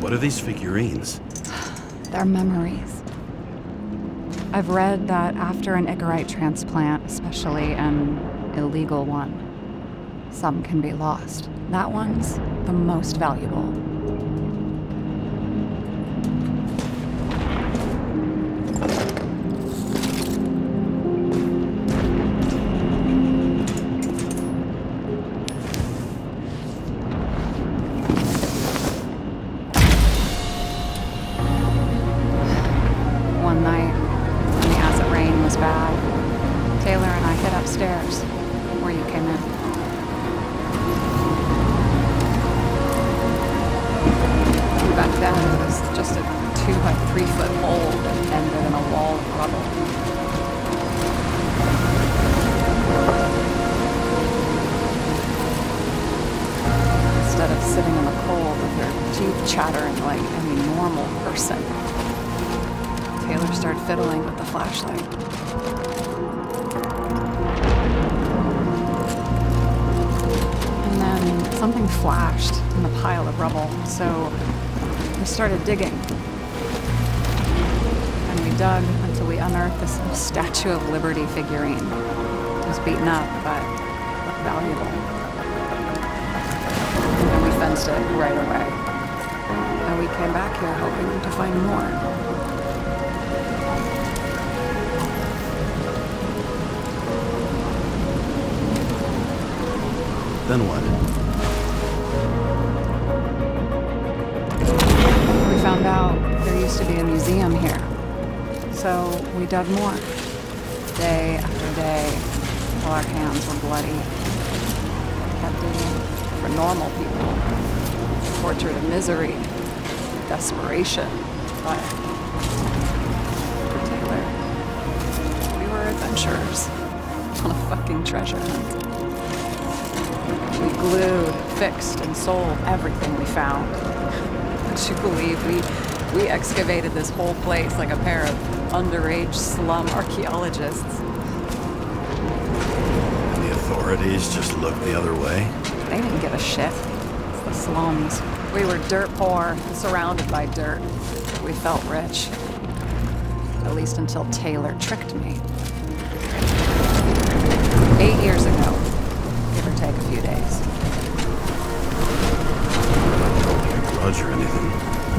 What are these figurines? They're memories. I've read that after an Icarite transplant, especially an illegal one, some can be lost. That one's the most valuable. One night, when the acid rain was bad, Taylor and I hid upstairs, where you came in. Back then, it was just a 2 by 3 foot hole that ended in a wall of rubble. Instead of sitting in the cold with your teeth chattering like any normal person, Taylor started fiddling with the flashlight. And then something flashed in the pile of rubble, so we started digging. And we dug until we unearthed this Statue of Liberty figurine. It was beaten up, but looked valuable. And we fenced it right away. And we came back here hoping to find more. Then what? We found out there used to be a museum here. So we dug more. Day after day, till our hands were bloody. Kept digging for normal people. Torture to misery. Desperation. But for Taylor, we were adventurers on a fucking treasure hunt. We glued, fixed, and sold everything we found. Would you believe we excavated this whole place like a pair of underage slum archaeologists? And the authorities just looked the other way? They didn't give a shit. It's the slums. We were dirt poor, surrounded by dirt. We felt rich. At least until Taylor tricked me. 8 years ago. Give or take a few days. Grudge or anything?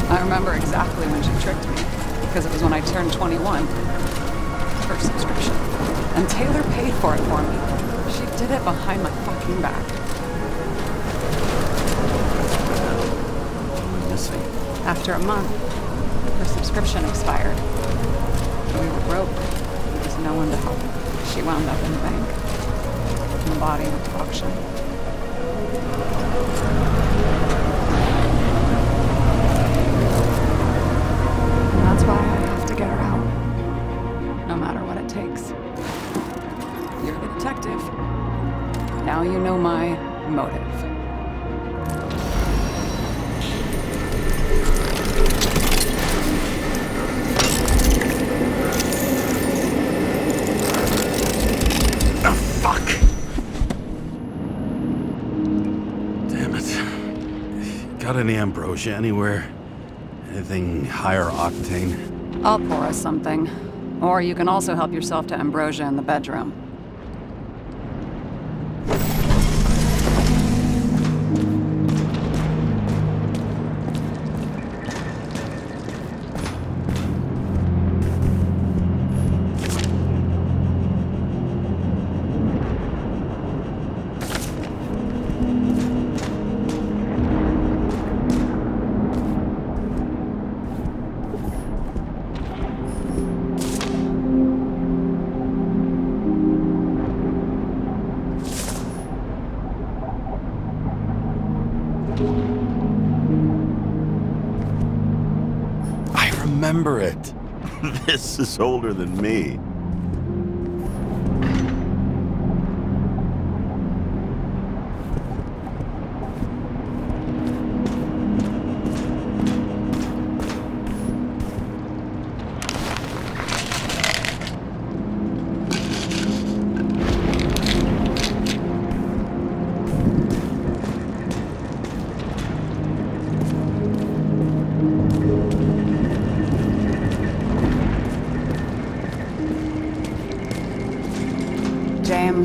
I remember exactly when she tricked me, because it was when I turned 21. First subscription. And Taylor paid for it for me. She did it behind my fucking back. What am I missing? After a month, her subscription expired. We were broke. There was no one to help. She wound up in the bank. The body went to auction. And that's why I have to get her out. No matter what it takes. You're the detective. Now you know my motive. Got any ambrosia anywhere? Anything higher octane? I'll pour us something. Or you can also help yourself to ambrosia in the bedroom. Remember it. This is older than me.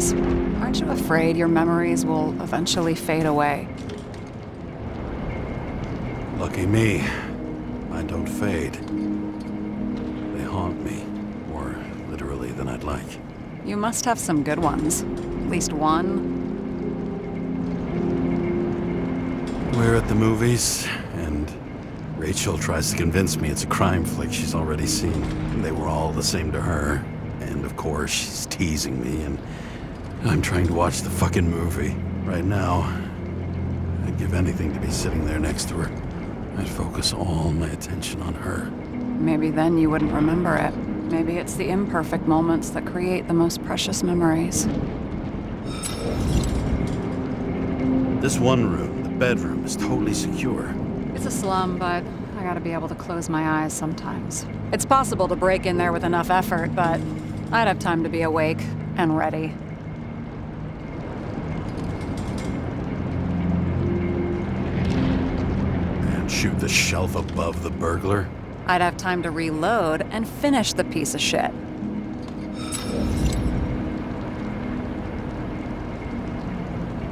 James. Aren't you afraid your memories will eventually fade away? Lucky me. I don't fade. They haunt me. More literally than I'd like. You must have some good ones. At least one. We're at the movies, and Rachel tries to convince me it's a crime flick she's already seen. They were all the same to her. And of course, she's teasing me, and I'm trying to watch the fucking movie. Right now, I'd give anything to be sitting there next to her. I'd focus all my attention on her. Maybe then you wouldn't remember it. Maybe it's the imperfect moments that create the most precious memories. This one room, the bedroom, is totally secure. It's a slum, but I gotta be able to close my eyes sometimes. It's possible to break in there with enough effort, but I'd have time to be awake and ready. And shoot the shelf above the burglar? I'd have time to reload and finish the piece of shit.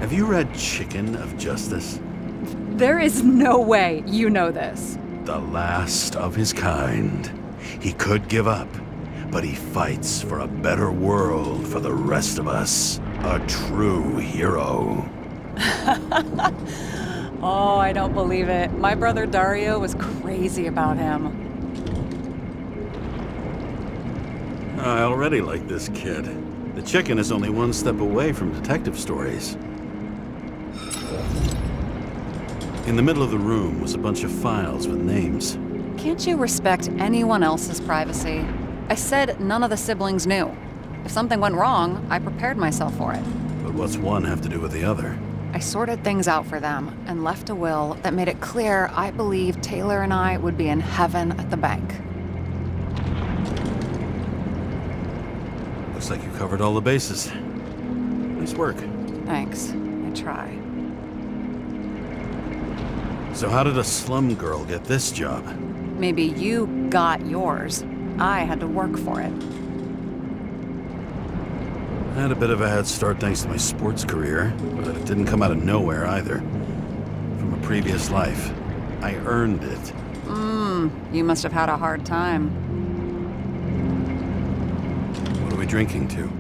Have you read Chicken of Justice? There is no way you know this. The last of his kind. He could give up, but he fights for a better world for the rest of us. A true hero. Oh, I don't believe it. My brother Dario was crazy about him. I already like this kid. The Chicken is only one step away from detective stories. In the middle of the room was a bunch of files with names. Can't you respect anyone else's privacy? I said none of the siblings knew. If something went wrong, I prepared myself for it. But what's one have to do with the other? I sorted things out for them and left a will that made it clear I believed Taylor and I would be in heaven at the bank. Looks like you covered all the bases. Nice work. Thanks. I try. So how did a slum girl get this job? Maybe you got yours. I had to work for it. I had a bit of a head start thanks to my sports career, but it didn't come out of nowhere either. From a previous life. I earned it. You must have had a hard time. What are we drinking to?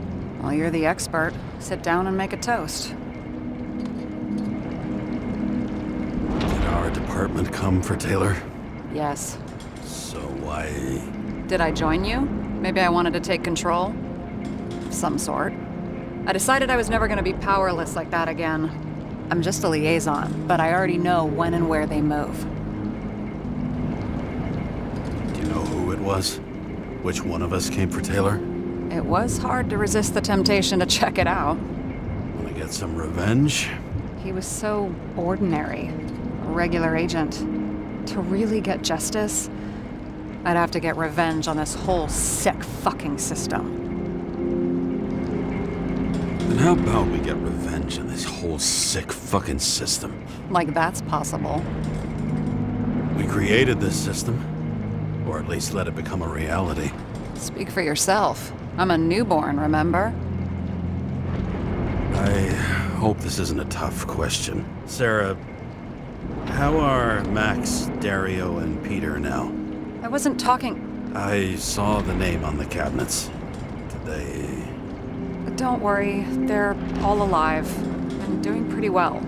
Well, you're the expert. Sit down and make a toast. Did our department come for Taylor? Yes. So why... Did I join you? Maybe I wanted to take control? Of some sort. I decided I was never going to be powerless like that again. I'm just a liaison, but I already know when and where they move. Do you know who it was? Which one of us came for Taylor? It was hard to resist the temptation to check it out. Wanna get some revenge? He was so ordinary. A regular agent. To really get justice, I'd have to get revenge on this whole sick fucking system. Then how about we get revenge on this whole sick fucking system? Like that's possible. We created this system. Or at least let it become a reality. Speak for yourself. I'm a newborn, remember? I hope this isn't a tough question. Sarah, how are Max, Dario, and Peter now? I wasn't talking... I saw the name on the cabinets. Did they... Don't worry, they're all alive and doing pretty well.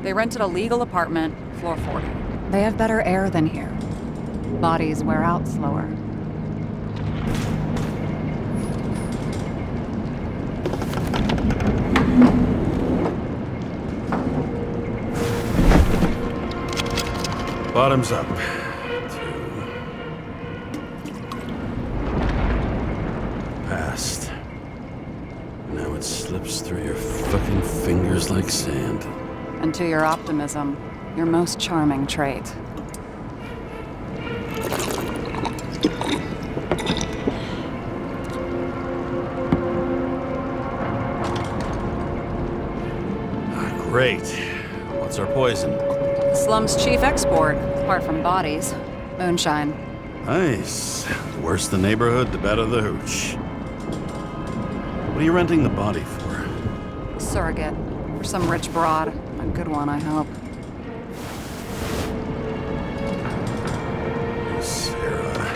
They rented a legal apartment, floor 40. They have better air than here. Bodies wear out slower. Bottoms up. Past. Now it slips through your fucking fingers like sand. And to your optimism, your most charming trait. Great. What's our poison? Slum's chief export, apart from bodies. Moonshine. Nice. The worse the neighborhood, the better the hooch. What are you renting the body for? surrogate for some rich broad. A good one, I hope. Sarah.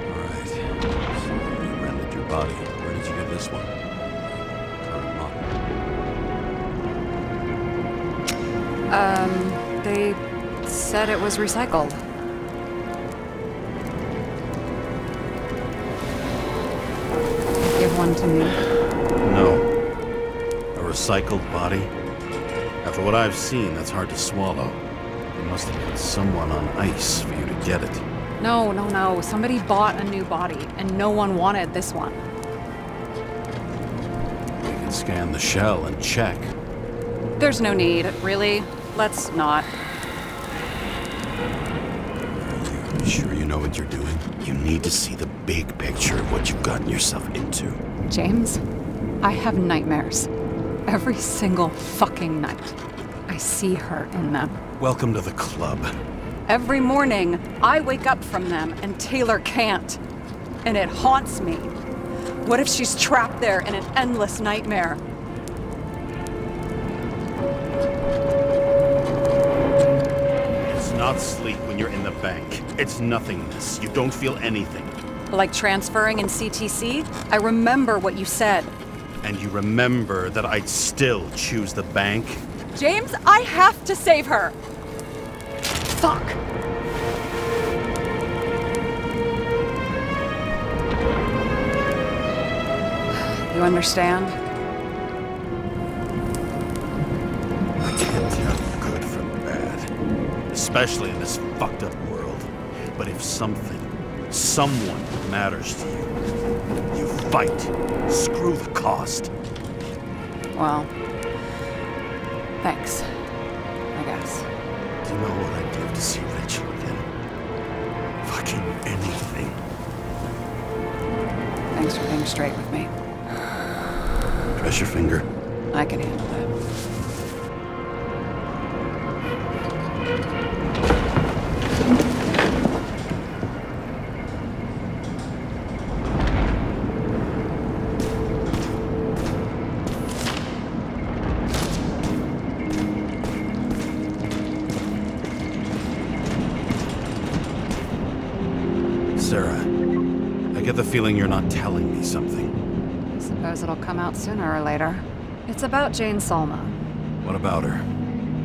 All right. So you rented your body. Where did you get this one? Current model. They said it was recycled. Give one to me. No. A recycled body? After what I've seen, that's hard to swallow. You must have put someone on ice for you to get it. No. Somebody bought a new body, and no one wanted this one. We can scan the shell and check. There's no need, really. Let's not. Are you sure you know what you're doing? You need to see the big picture of what you've gotten yourself into. James, I have nightmares. Every single fucking night. I see her in them. Welcome to the club. Every morning, I wake up from them and Taylor can't. And it haunts me. What if she's trapped there in an endless nightmare? It's not sleep when you're in the bank. It's nothingness. You don't feel anything. Like transferring in CTC? I remember what you said. And you remember that I'd still choose the bank? James, I have to save her! Fuck! You understand? I can't tell good from bad. Especially in this fucked up world. But if someone matters to you, you fight. Screw the cost. Well, thanks, I guess. Do you know what I'd give to see Rachel again? Fucking anything. Thanks for being straight with me. Press your finger. I can handle it. Sarah, I get the feeling you're not telling me something. Suppose it'll come out sooner or later. It's about Jane Salma. What about her?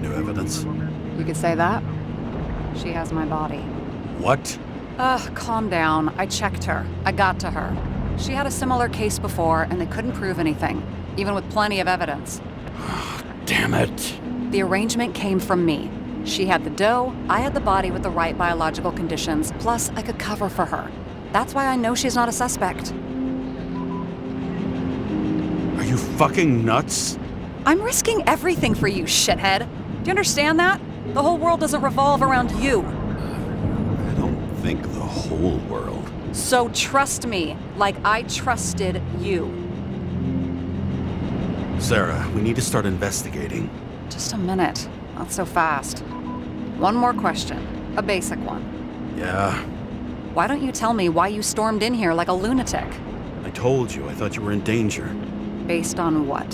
New evidence? You could say that. She has my body. What? Calm down. I checked her. I got to her. She had a similar case before, and they couldn't prove anything, even with plenty of evidence. Damn it. The arrangement came from me. She had the dough, I had the body with the right biological conditions, plus I could cover for her. That's why I know she's not a suspect. Are you fucking nuts? I'm risking everything for you, shithead. Do you understand that? The whole world doesn't revolve around you. I don't think the whole world. So trust me, like I trusted you. Sarah, we need to start investigating. Just a minute. Not so fast. One more question. A basic one. Yeah, Why don't you tell me why you stormed in here like a lunatic? I told you. I thought you were in danger. Based on what?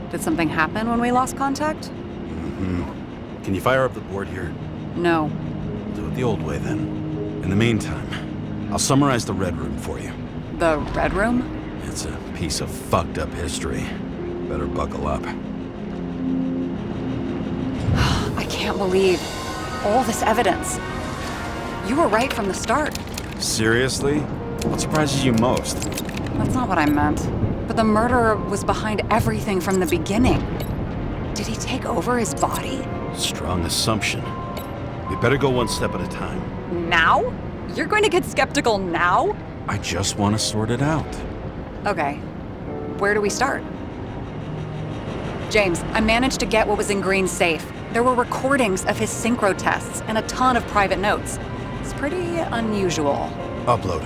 Did something happen when we lost contact? Mm-hmm. Can you fire up the board here? No. Do it the old way, then. In the meantime, I'll summarize the Red Room for you. The Red Room? It's a piece of fucked up history. Better buckle up. I can't believe all this evidence. You were right from the start. Seriously? What surprises you most? That's not what I meant. But the murderer was behind everything from the beginning. Did he take over his body? Strong assumption. We better go one step at a time. Now? You're going to get skeptical now? I just want to sort it out. Okay. Where do we start? James, I managed to get what was in Green's safe. There were recordings of his synchro tests and a ton of private notes. It's pretty unusual. Upload.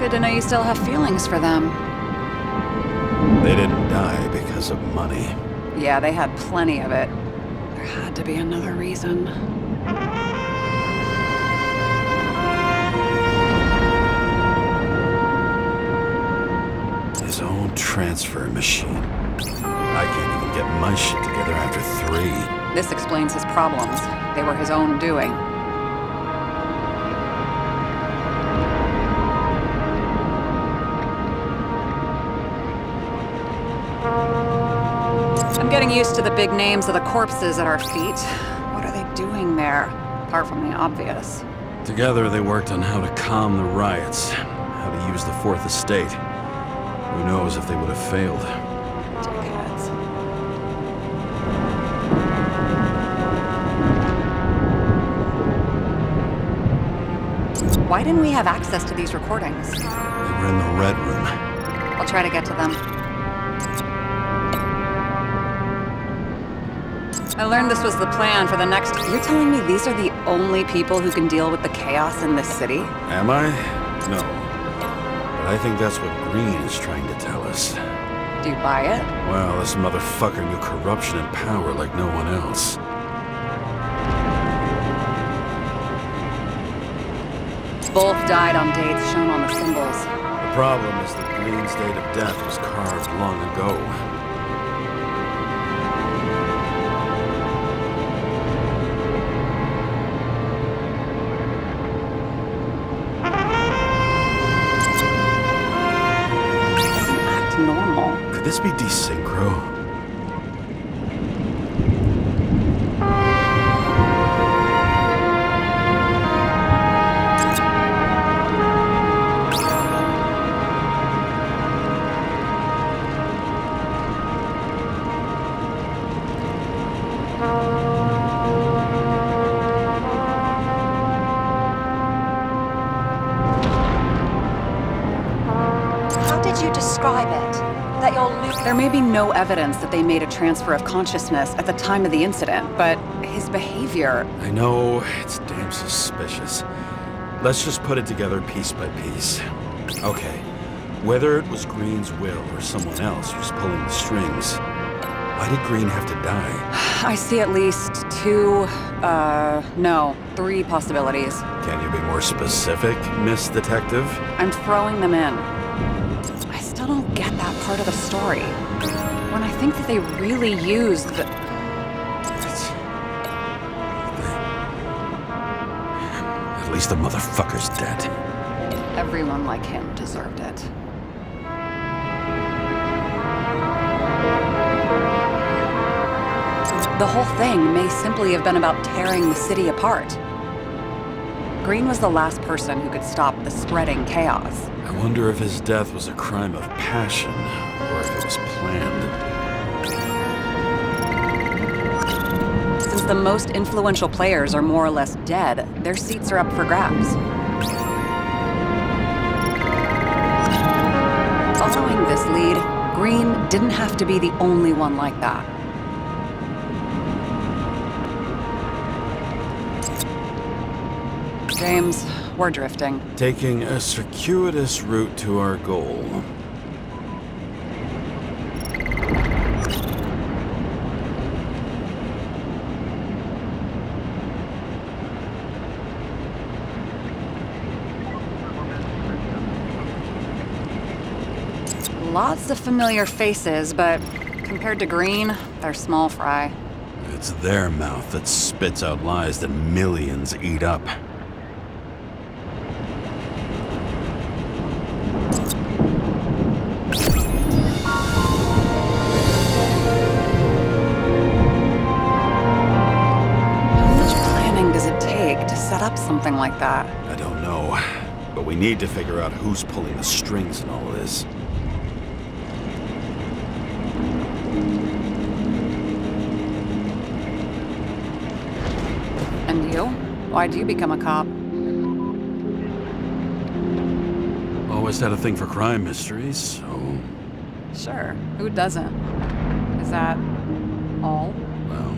Good to know you still have feelings for them. They didn't die because of money. Yeah, they had plenty of it. There had to be another reason. His own transfer machine. I can't even get my shit together after 3. This explains his problems. They were his own doing. I'm getting used to the big names of the corpses at our feet. What are they doing there, apart from the obvious? Together they worked on how to calm the riots, how to use the Fourth Estate. Who knows if they would have failed. Dickheads. Why didn't we have access to these recordings? They were in the Red Room. I'll try to get to them. I learned this was the plan for the next... You're telling me these are the only people who can deal with the chaos in this city? Am I? No. But I think that's what Green is trying to tell us. Do you buy it? Well, this motherfucker knew corruption and power like no one else. Both died on dates shown on the symbols. The problem is that Green's date of death was carved long ago. Doesn't act normal. Could this be desynchro? How did you describe it? That you're There may be no evidence that they made a transfer of consciousness at the time of the incident, but his behavior... I know, it's damn suspicious. Let's just put it together piece by piece. Okay, whether it was Green's will or someone else who's pulling the strings, why did Green have to die? I see at least 3 possibilities. Can you be more specific, Miss Detective? I'm throwing them in. I still don't get that part of the story. When I think that they really used the... At least the motherfucker's dead. Everyone like him deserved it. The whole thing may simply have been about tearing the city apart. Green was the last person who could stop the spreading chaos. I wonder if his death was a crime of passion, or if it was planned. Since the most influential players are more or less dead, their seats are up for grabs. Following this lead, Green didn't have to be the only one like that. James, we're drifting. Taking a circuitous route to our goal. Lots of familiar faces, but compared to Green, they're small fry. It's their mouth that spits out lies that millions eat up. Set up something like that. I don't know, but we need to figure out who's pulling the strings in all this. And you? Why'd you become a cop? Always had a thing for crime mysteries, so... Sure, who doesn't? Is that all? Well,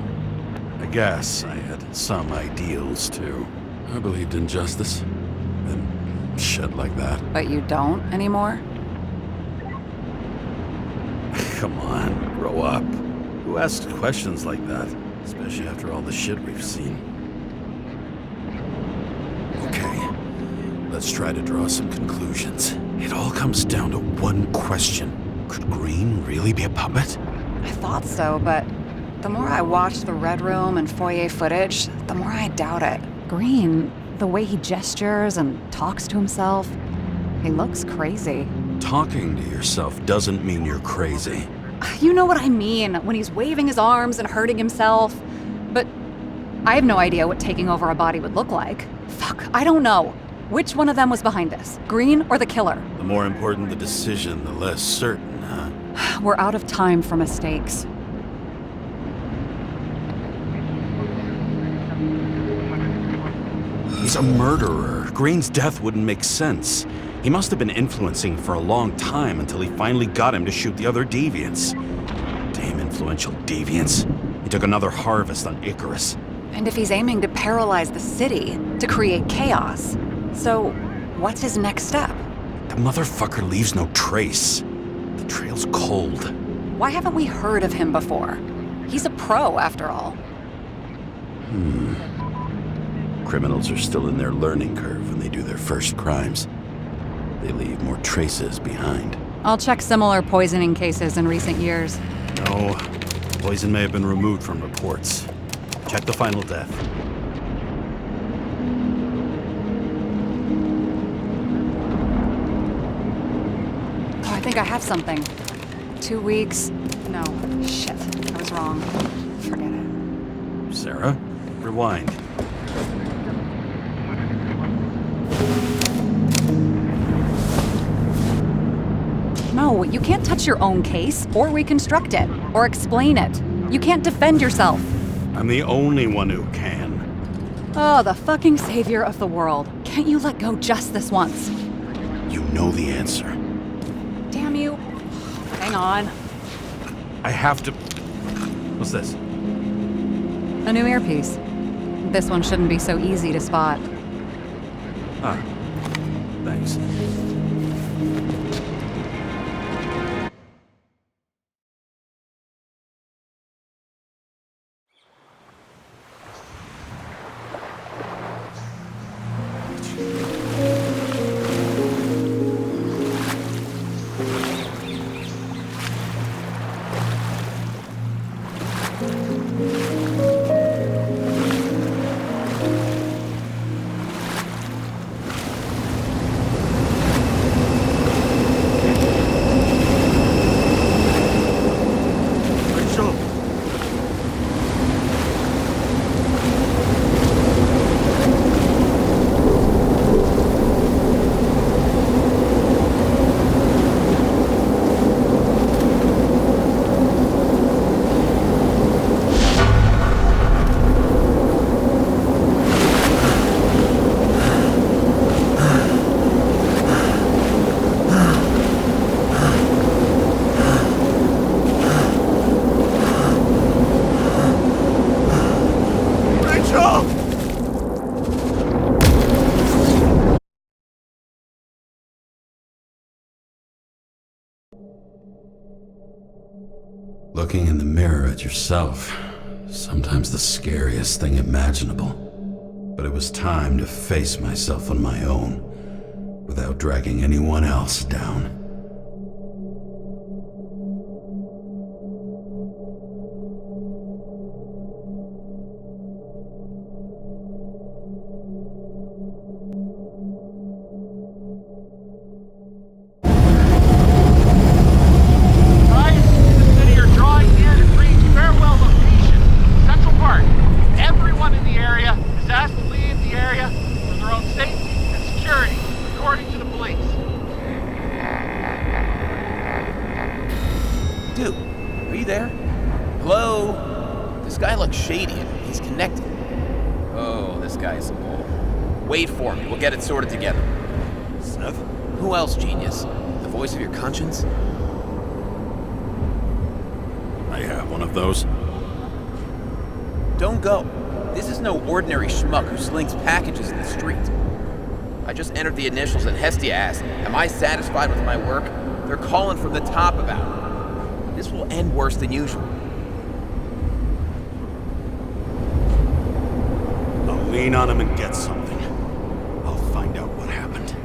I guess I had some ideals, too. I believed in justice, and shit like that. But you don't anymore? Come on, grow up. Who asks questions like that? Especially after all the shit we've seen. Okay, let's try to draw some conclusions. It all comes down to one question. Could Green really be a puppet? I thought so, but the more I watch the Red Room and foyer footage, the more I doubt it. Green, the way he gestures and talks to himself, he looks crazy. Talking to yourself doesn't mean you're crazy. You know what I mean, when he's waving his arms and hurting himself. But I have no idea what taking over a body would look like. Fuck, I don't know. Which one of them was behind this? Green or the killer? The more important the decision, the less certain, huh? We're out of time for mistakes. He's a murderer. Green's death wouldn't make sense. He must have been influencing for a long time until he finally got him to shoot the other deviants. Damn influential deviants. He took another harvest on Icarus. And if he's aiming to paralyze the city, to create chaos, so what's his next step? The motherfucker leaves no trace. The trail's cold. Why haven't we heard of him before? He's a pro, after all. Criminals are still in their learning curve when they do their first crimes. They leave more traces behind. I'll check similar poisoning cases in recent years. No, poison may have been removed from reports. Check the final death. Oh, I think I have something. 2 weeks. No, shit. I was wrong. Forget it. Sarah, rewind. No, you can't touch your own case, or reconstruct it, or explain it. You can't defend yourself. I'm the only one who can. Oh, the fucking savior of the world. Can't you let go just this once? You know the answer. Damn you. Hang on. I have to... What's this? A new earpiece. This one shouldn't be so easy to spot. Ah, thanks. Looking in the mirror at yourself, sometimes the scariest thing imaginable. But it was time to face myself on my own, without dragging anyone else down. Dude, are you there? Hello? This guy looks shady and he's connected. Oh, this guy's old. Wait for me, we'll get it sorted together. Seth? Who else, genius? The voice of your conscience? I have one of those. Don't go. This is no ordinary schmuck who slings packages in the street. I just entered the initials and Hestia asked, am I satisfied with my work? They're calling from the top about it. This will end worse than usual. I'll lean on him and get something. I'll find out what happened.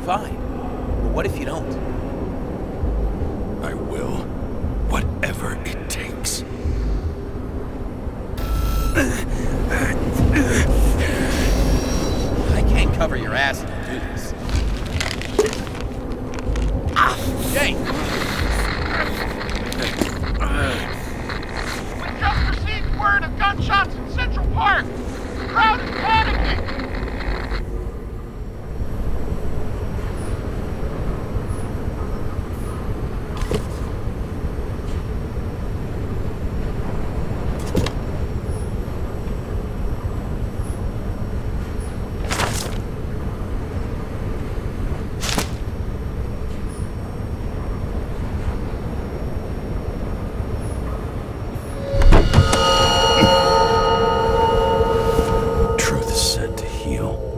Fine. But what if you don't? I will. Whatever it takes. I can't cover your ass if you do this. Jay! We just received word of gunshots in Central Park. The crowd is panicking.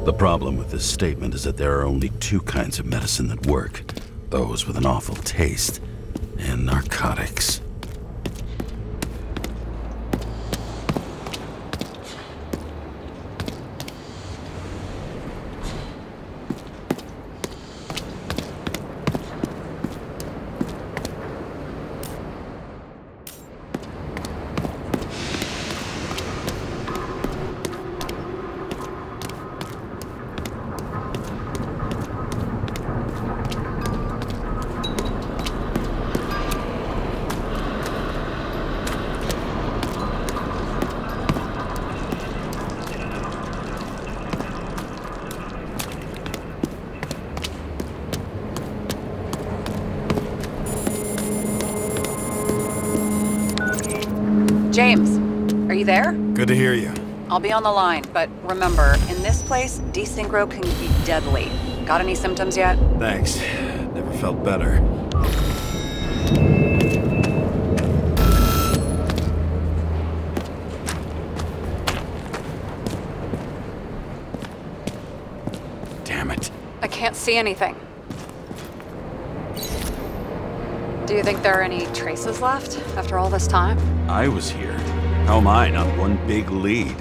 The problem with this statement is that there are only two kinds of medicine that work. Those with an awful taste, and narcotics. James, are you there? Good to hear you. I'll be on the line, but remember, in this place, desynchro can be deadly. Got any symptoms yet? Thanks. Never felt better. Damn it. I can't see anything. Do you think there are any traces left after all this time? I was here. How am I not one big lead?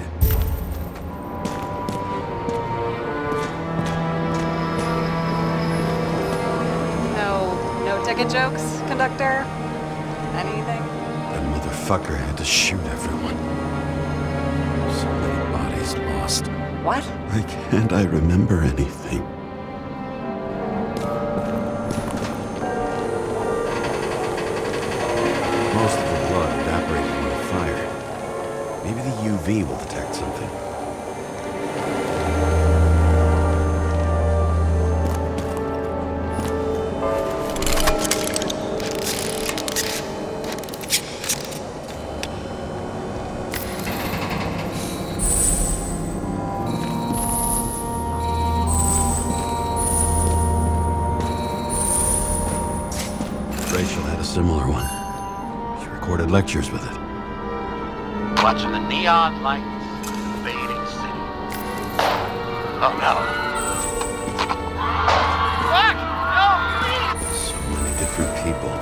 No ticket jokes, conductor? Anything? That motherfucker had to shoot everyone. So many bodies lost. What? Why can't I remember anything? Most of the blood evaporated in the fire. Maybe the UV will detect something. Rachel had a similar one. She recorded lectures with it. Watching the neon lights in the fading city. Oh no. Fuck! No, please! So many different people.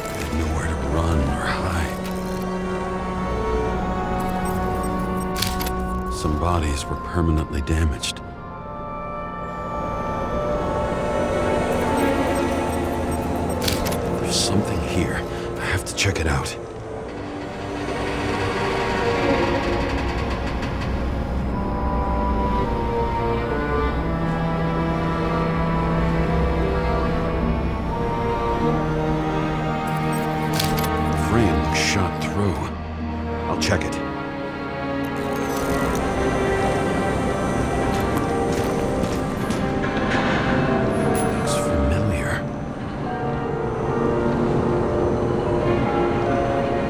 They had nowhere to run or hide. Some bodies were permanently damaged. There's something here. I have to check it out. Shot through. I'll check it. Looks familiar.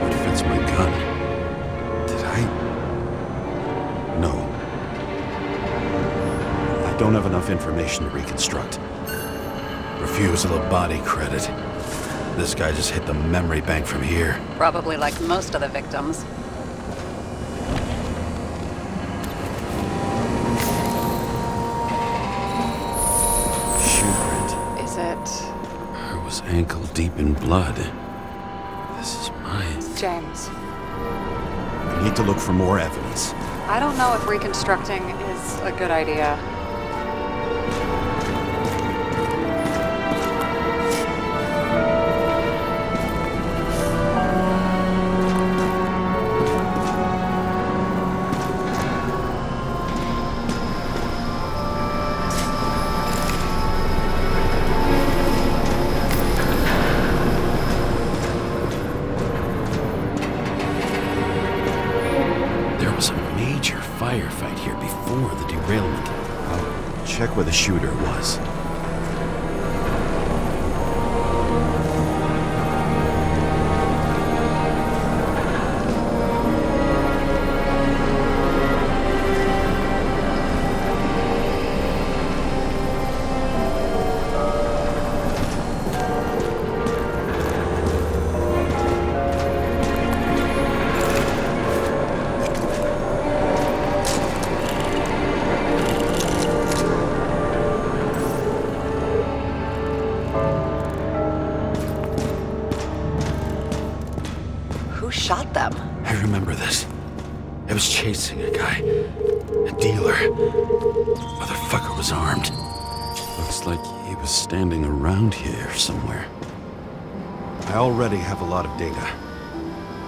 It fits my gun. Did I? No. I don't have enough information to reconstruct. Refusal of body credit. This guy just hit the memory bank from here. Probably like most of the victims. Ankle deep in blood. This is my... James, I need to look for more evidence. I don't know if reconstructing is a good idea. There was a major firefight here before the derailment. I'll check where the shooter was. Who shot them? I remember this. I was chasing a guy. A dealer. Motherfucker was armed. Looks like he was standing around here somewhere. I already have a lot of data.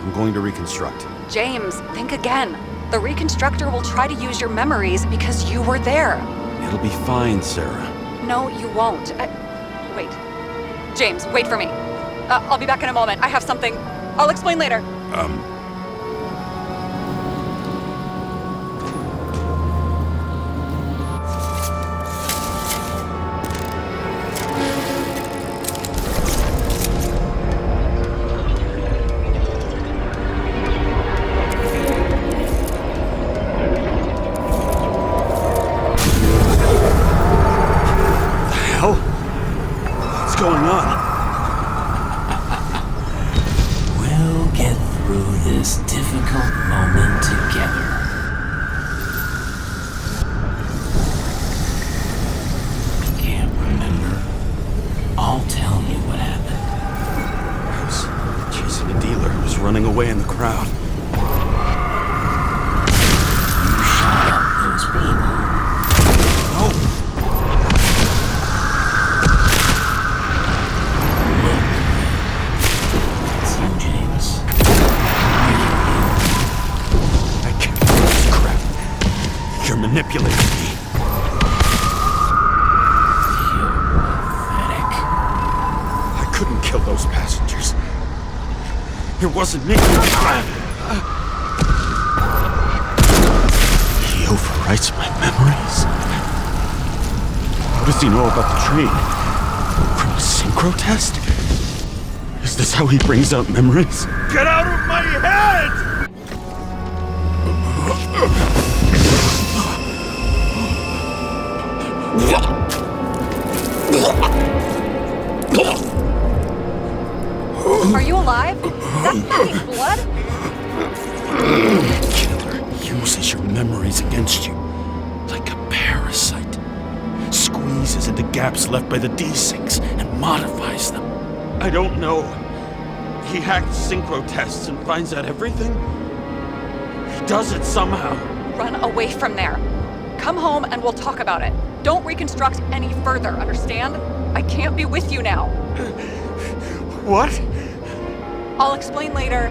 I'm going to reconstruct. James, think again. The reconstructor will try to use your memories because you were there. It'll be fine, Sarah. No, you won't. Wait. James, wait for me. I'll be back in a moment. I have something. I'll explain later. What's going on? We'll get through this difficult moment together. Can't remember? I'll tell you what happened. I was chasing a dealer who was running away in the crowd. You shot up those people. No! It's you, James. I can't do this crap. You're manipulating me. You're pathetic. I couldn't kill those passengers. It wasn't me. He overwrites my memories. What does he know about the train? From a synchro test? Is this how he brings out memories? Get out of my head! Are you alive? Is that fake blood? Killer uses your memories against you like a parasite. Squeezes into gaps left by the D-Syncs and modifies them. I don't know. He hacked synchro tests and finds out everything? He does it somehow. Run away from there. Come home and we'll talk about it. Don't reconstruct any further, understand? I can't be with you now. What? I'll explain later.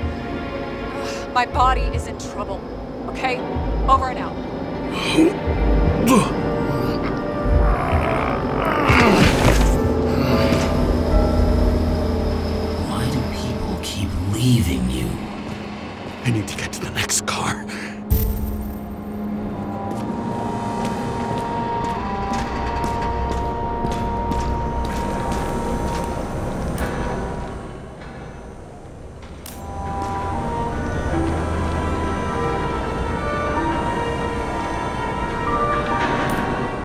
My body is in trouble. Okay? Over and out.